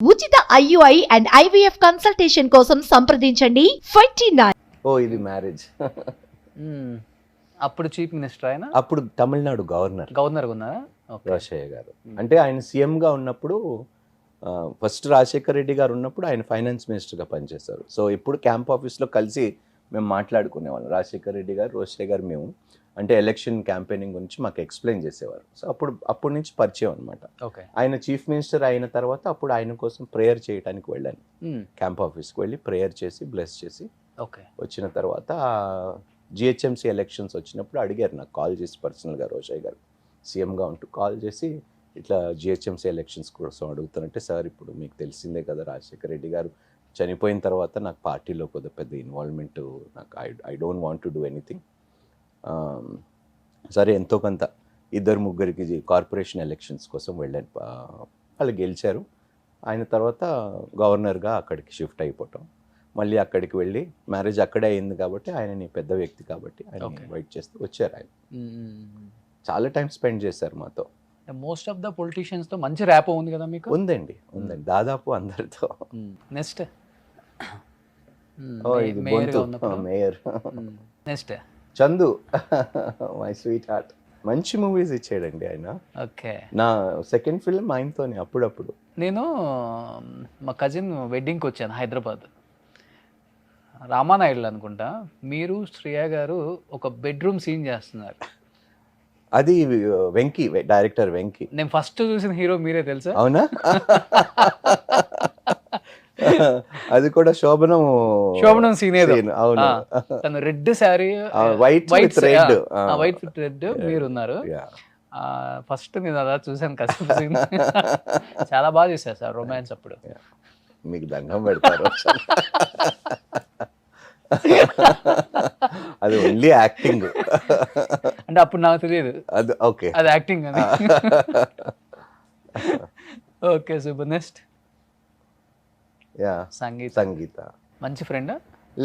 ఉచిత IUI and IVF consultation కోసం సంప్రదించండి 29. ఓ ఇది మ్యారేజ్. అప్పుడు చీఫ్ మినిస్టర్ ఆయన అప్పుడు తమిళనాడు గవర్నర్ ఉన్నారా? ఓకే. రాజశేఖర్ గారు. అంటే ఆయన సీఎంగా ఉన్నప్పుడు ఫస్ట్ రాజశేఖర్ రెడ్డి గారు ఉన్నప్పుడు ఆయన ఫైనాన్స్ మినిస్టర్గా పనిచేశారు. సో ఇప్పుడు క్యాంప్ ఆఫీస్లో కలిసి మేము మాట్లాడుకునేవాళ్ళం. రాజశేఖర్ రెడ్డి గారు, రోషే గారు, మేము అంటే ఎలక్షన్ క్యాంపెయినింగ్ గురించి మాకు ఎక్స్ప్లెయిన్ చేసేవారు. సో అప్పటి నుంచి పరిచయం అనమాట. ఓకే. ఆయన చీఫ్ మినిస్టర్ అయిన తర్వాత అప్పుడు ఆయన కోసం ప్రేయర్ చేయడానికి వెళ్ళాను. క్యాంప్ ఆఫీస్కి వెళ్ళి ప్రేయర్ చేసి బ్లెస్ చేసి ఓకే. వచ్చిన తర్వాత జిహెచ్ఎంసీ ఎలక్షన్స్ వచ్చినప్పుడు అడిగారు, నాకు కాల్ చేసి పర్సనల్గా రోషయ్య గారు సీఎంగా ఉంటూ కాల్ చేసి ఇట్లా జిహెచ్ఎంసీ ఎలక్షన్స్ కోసం అడుగుతానంటే, సార్ ఇప్పుడు మీకు తెలిసిందే కదా రాజశేఖర్ రెడ్డి గారు చనిపోయిన తర్వాత నాకు పార్టీలో కొద్దిగా పెద్ద ఇన్వాల్వ్మెంట్, నాకు I don't want to do anything. సరే ఎంతో కొంత ఇద్దరు ముగ్గురికి కార్పొరేషన్ ఎలక్షన్స్ కోసం వెళ్ళాను. వాళ్ళు గెలిచారు. ఆయన తర్వాత గవర్నర్గా అక్కడికి షిఫ్ట్ అయిపోవటం, మళ్ళీ అక్కడికి వెళ్ళి మ్యారేజ్ అక్కడే అయింది కాబట్టి ఆయనని పెద్ద వ్యక్తి కాబట్టి ఆయన ఇన్వైట్ చేస్తూ వచ్చారు. ఆయన చాలా టైం స్పెండ్ చేశారు మాతో. మోస్ట్ ఆఫ్ ద పొలిటీషియన్స్ తో మంచి ర్యాప్ ఉంది కదా మీకు? ఉందండి దాదాపు అందరితో. Next mayor next Chandu my sweet heart. మంచి మూవీస్ ఇచ్చాడండి ఆయన. ఓకే. నా సెకండ్ ఫిల్మ్ ఆయనతోనే. అప్పుడప్పుడు నేను మా కజిన్ వెడ్డింగ్కి వచ్చాను హైదరాబాద్, రామానాయుడు అనుకుంటా. మీరు శ్రేయ గారు ఒక బెడ్రూమ్ సీన్ చేస్తున్నారు. అది వెంకీ, డైరెక్టర్ వెంకీ. నేను ఫస్ట్ చూసిన హీరో మీరే తెలుసా? అవునా? అది కూడా శోభనం సీన్. అవును. తను red sari, white with red, white with red మీరున్నారు. ఫస్ట్ నేను అలా చూసాను కసిపు సీన్. చాలా బాగా చేశారు సార్ రొమాన్స్. అప్పుడు మీకు దండం పెడతారు. అది ఓన్లీ యాక్టింగ్ అంటే అప్పుడు నాకు తెలియదు అది. ఓకే, అది యాక్టింగ్ అని. Okay super. నెక్స్ట్ సంగీత. మంచి ఫ్రెండా?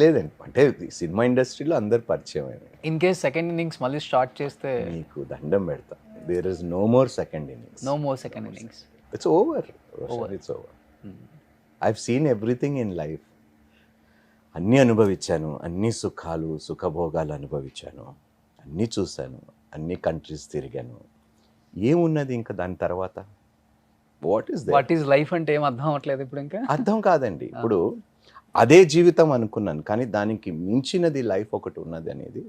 లేదండి, అంటే సినిమా ఇండస్ట్రీలో అందరు పరిచయం. ఇన్ కేస్ సెకండ్ ఇన్నింగ్స్ మళ్ళీ స్టార్ట్ చేస్తే మీకు దండం పెడతా. There is no more second innings. No more second innings. It's over. It's over. I have seen everything in life. అన్నీ అనుభవించాను, అన్ని సుఖాలు సుఖభోగాలు అనుభవించాను, అన్నీ చూశాను, అన్ని కంట్రీస్ తిరిగాను. ఏమున్నది ఇంకా దాని తర్వాత? వాట్ ఈస్ లైఫ్ అంటే ఏం అర్థం అవ్వట్లేదు ఇప్పుడు. ఇంకా అర్థం కాదండి. ఇప్పుడు అదే జీవితం అనుకున్నాను, కానీ దానికి మించినది లైఫ్ ఒకటి ఉన్నది అనేది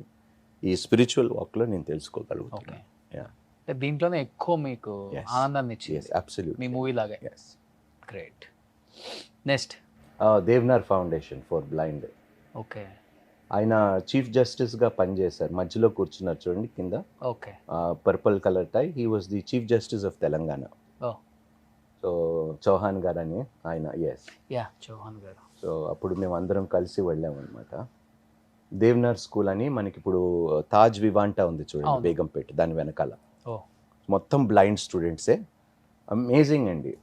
ఈ స్పిరిచువల్ వాక్లో నేను తెలుసుకోగలుగుతాను. దీంట్లోనే ఎక్కువ మీకు ఆనందాన్ని ఇచ్చింది. అబ్సల్యూట్లీ. మీ మూవీ లాగా. Great. Next Devnar foundation for blind. Okay. ఆయన చీఫ్ జస్టిస్గా పనిచేశారు. మధ్యలో కూర్చున్నారు చూడండి కింద. Okay. Purple colour tie. He was the chief justice of Telangana. So Chauhan గారు అని ఆయన. చౌహాన్ గారు. సో అప్పుడు మేము అందరం కలిసి వెళ్ళామన్నమాట. దేవ్నార్ స్కూల్ అని మనకి ఇప్పుడు తాజ్ వివాంటా ఉంది చూడండి బేగంపేట, దాని వెనకాల. మొత్తం బ్లైండ్ స్టూడెంట్సే. అమేజింగ్ అండి.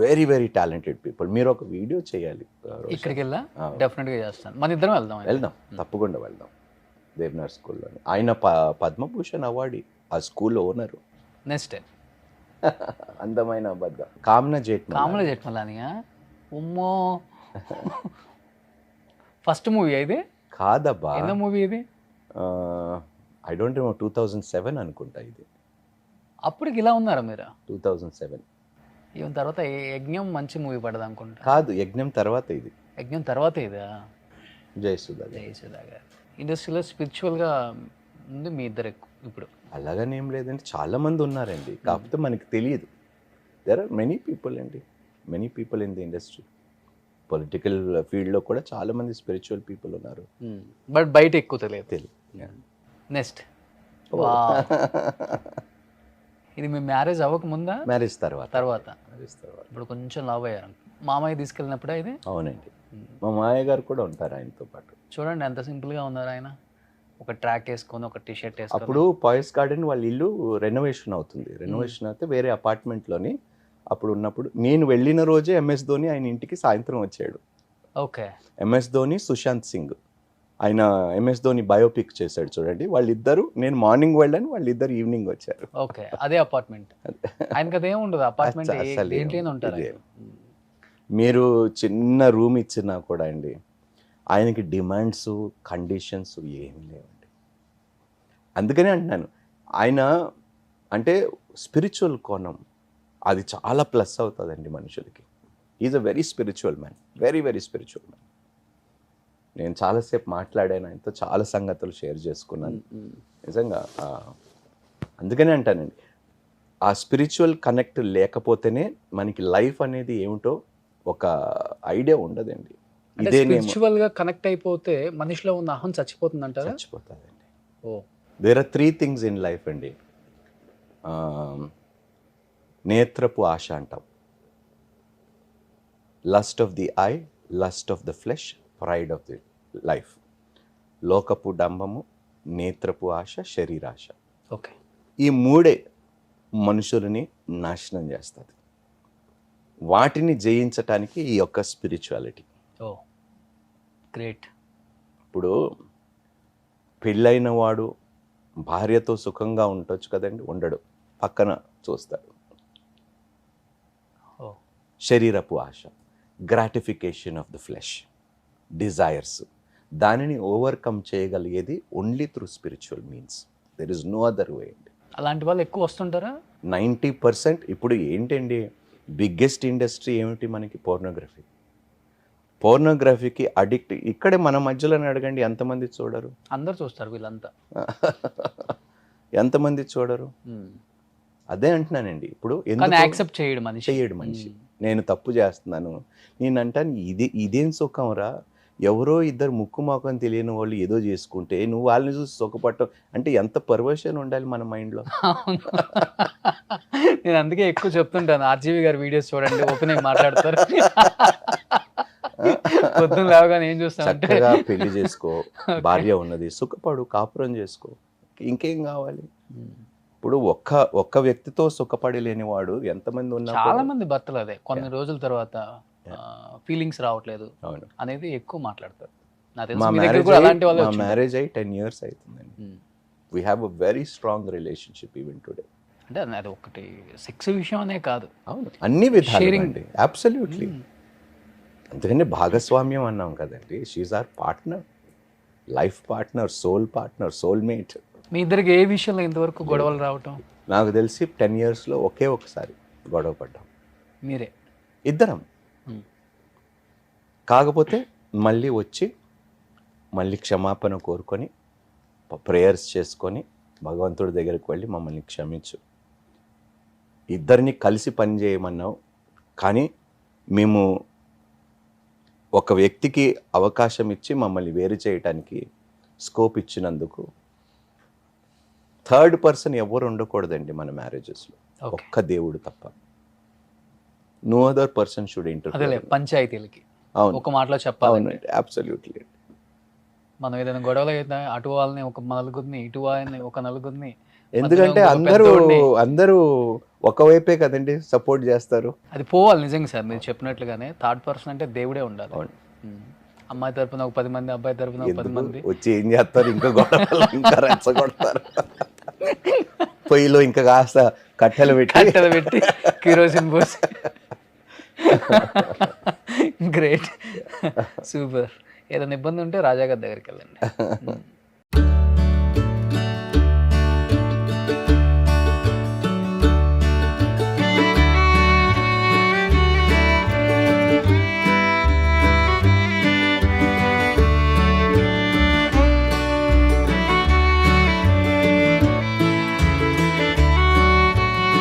Very very talented people. మీరు ఒక వీడియో చేయాలి. ఇక్కడికి వెళ్ళా డెఫినెట్గా చేస్తాను. మన ఇద్దరం వెళ్దాం. తప్పకుండా వెళ్దాం. దేవ్నార్ స్కూల్లో ఆయన పద్మభూషణ్ అవార్డు, ఆ స్కూల్ ఓనరు. నెక్స్ట్ అందమైన అబద్ధ కామనా జెట్మలానియా. ఉమ్మో, ఫస్ట్ మూవీ ఇది కాదబ్బా. ఎన్న మూవీ ఇది? ఐ డోంట్ నో, 2007 అనుకుంటా ఇది. అప్పటికి ఇలా ఉన్నారా మీరు? 2007. ఈవెన్ తర్వాత యజ్ఞం మంచి మూవీ పడదు అనుకుంటా. కాదు, యజ్ఞం తర్వాత ఇది. యజ్ఞం తర్వాత ఇదా? జయసుధా గారు. ఇండస్ట్రీలో స్పిరిచువల్గా ఉంది మీ ఇద్దరు ఇప్పుడు. అలాగనేం లేదండి, చాలా మంది ఉన్నారండి, కాకపోతే మనకి తెలియదు. దేర్ ఆర్ మెనీ పీపుల్ అండి, many people in the industry. Political ఫీల్డ్లో కూడా చాలా మంది స్పిరిచువల్ పీపుల్ ఉన్నారు, బట్ బయట ఎక్కువ తెలియదు. నెక్స్ట్ ఇది మీ మ్యారేజ్ అవ్వకముందా? మ్యారేజ్ తర్వాత. ఇప్పుడు కొంచెం లావ్ అయ్యారు. మామయ్య తీసుకెళ్ళినప్పుడే ఇది? అవునండి, మా మామయ్య గారు కూడా ఉంటారు ఆయనతో పాటు. చూడండి ఎంత సింపుల్గా ఉన్నారు ఆయన. ఒక ట్రాక్ వేసుకొని, ఒక టీ షర్ట్ వేసుకొని. అప్పుడు పాయిస్ గార్డెన్ వాళ్ళ ఇల్లు రెనోవేషన్ అవుతుంది. రెనోవేషన్ అయితే వేరే అపార్ట్మెంట్లోని అప్పుడు ఉన్నప్పుడు నేను వెళ్ళిన రోజే MS ధోని ఆయన ఇంటికి సాయంత్రం వచ్చాడు. ఓకే. MS ధోని, సుశాంత్ సింగ్. ఆయన MS ధోని బయోపిక్ చేశాడు చూడండి. వాళ్ళిద్దరు, నేను మార్నింగ్ వెళ్ళాను, వాళ్ళిద్దరు ఈవినింగ్ వచ్చారు. ఓకే, అదే అపార్ట్మెంట్. ఆయనకి అదేం ఉండదు అపార్ట్మెంట్, ఏంటి ఉంటారు. మీరు చిన్న రూమ్ ఇచ్చినా కూడా అండి ఆయనకి డిమాండ్స్ కండిషన్స్ ఏమి లేవండి. అందుకనే అంటున్నాను ఆయన అంటే స్పిరిచువల్ కోణం అది చాలా ప్లస్ అవుతుందండి మనుషులకి. Is a very spiritual man, very very spiritual man. నేను చాలాసేపు మాట్లాడాను ఆయనతో, చాలా సంగతులు షేర్ చేసుకున్నాను నిజంగా. అందుకనే అంటానండి ఆ స్పిరిచువల్ కనెక్ట్ లేకపోతేనే మనకి లైఫ్ అనేది ఏమిటో ఒక ఐడియా ఉండదండి. స్పిరిచువల్ గా కనెక్ట్ అయిపోతే మనిషిలో ఉన్న అహం చచ్చిపోతుంది అంటారా? చచ్చిపోతుందండి. ఓ there are 3 things in life అండి. నేత్రపు ఆశ అంటాం, lust of the eye, lust of the flesh, pride of the life. లోకపు డంబము, నేత్రపు ఆశ, శరీరాశ. ఓకే, ఈ మూడే మనుషులని నాశనం చేస్తుంది. వాటిని జయించటానికి ఈ యొక్క స్పిరిచువాలిటీ. ఓ గ్రేట్. ఇప్పుడు పెళ్ళైన వాడు భార్యతో సుఖంగా ఉండొచ్చు కదండి, ఉండడు, పక్కన చూస్తాడు. ఓ శరీరపు ఆశ, gratification of the flesh, desires. దానిని ఓవర్కమ్ చేయగలిగేది only through spiritual means. There is no other way అండి. అలాంటి వాళ్ళు ఎక్కువ వస్తుంటారా? 90%. ఇప్పుడు ఏంటండి బిగ్గెస్ట్ ఇండస్ట్రీ ఏమిటి మనకి? పోర్నోగ్రఫీ. పోర్నోగ్రఫీకి అడిక్ట్ ఇక్కడే మన మధ్యలోనే అడగండి, ఎంతమంది చూడరు? అందరు చూస్తారు వీళ్ళంతా. ఎంతమంది చూడరు? అదే అంటున్నానండి. ఇప్పుడు యాక్సెప్ట్ చేయడు మనిషి. నేను తప్పు చేస్తున్నాను, నేను అంటాను ఇదేం సుఖంరా, ఎవరో ఇద్దరు ముక్కు మొఖం తెలియని వాళ్ళు ఏదో చేసుకుంటే నువ్వు వాళ్ళని చూసి సుఖపడటం అంటే ఎంత పర్వర్షన్ ఉండాలి మన మైండ్లో. నేను అందుకే ఎక్కువ చెప్తుంటాను, ఆర్జీవి గారి వీడియోస్ చూడండి, ఓపెన్ అయి మాట్లాడతారు. పొద్దున్న లేవగానే ఏం చూస్తాను, చక్కగా పెళ్లి చేసుకో, భార్య ఉన్నది, సుఖపడు, కాపురం చేసుకో, ఇంకేం కావాలి? ఇప్పుడు ఒక్క వ్యక్తితో సుఖపడి లేనివాడు ఎంతమంది ఉన్నారు? చాలా మంది భర్తలు అదే కొన్ని రోజుల తర్వాత ఫీలింగ్స్ రావట్లేదు అనేది ఎక్కువ మాట్లాడతారు. మా మ్యారేజ్ అయ్యి 10 years అవుతుందండి. We have a very strong relationship even today. అంటే అది ఒకటి సెక్స్ విషయం అనే కాదు, అవును, అన్ని విధాలు అండి. అబ్సల్యూట్లీ. అందుకని భాగస్వామ్యం అన్నాం కదండి. She are partner, life partner, soul partner, soulmate. మీ ఇద్దరికి ఏ విషయంలో ఇంతవరకు గొడవలు రావటం? నాకు తెలిసి 10 yearsలో ఒకే ఒకసారి గొడవ పడ్డాం మీరే ఇద్దరం. కాకపోతే మళ్ళీ వచ్చి మళ్ళీ క్షమాపణ కోరుకొని ప్రేయర్స్ చేసుకొని భగవంతుడి దగ్గరికి వెళ్ళి మమ్మల్ని క్షమించు, ఇద్దరిని కలిసి పని చేయమన్నావు, కానీ మేము ఒక వ్యక్తికి అవకాశం ఇచ్చి మమ్మల్ని వేరు చేయటానికి స్కోప్ ఇచ్చినందుకు థర్డ్ పర్సన్ ఎవరు ఉండకూడదండి మన మ్యారేజెస్లో, ఒక్క దేవుడు తప్ప. No other person should interfere. పంచాయతీలకి ఒక మాటలో చెప్పాలి. అబ్సల్యూట్లీ. మనం ఏదైనా గొడవలు అయితే అటు వాళ్ళని ఒక నలుగురిని, ఇటు వాళ్ళని ఒక నలుగురిని, ఎందుకంటే అందరూ ఒకవైపే కదండి సపోర్ట్ చేస్తారు. అది పోవాలి నిజంగా సార్. మీరు చెప్పినట్లుగానే థర్డ్ పర్సన్ అంటే దేవుడే ఉండాలి. అమ్మాయి తరపున ఒక 10 మంది, అబ్బాయి తరపున ఒక 10 మంది వచ్చి ఏం చేస్తారు, ఇంకా గొడవలు ఇంకా రెచ్చగొడతారు. పొయ్యిలో ఇంకా కాస్త కట్టెలు పెట్టి కిరోసిన్ పోసి. Great, super. ఏదైనా ఇబ్బంది ఉంటే రాజా గారి దగ్గరికి వెళ్ళండి.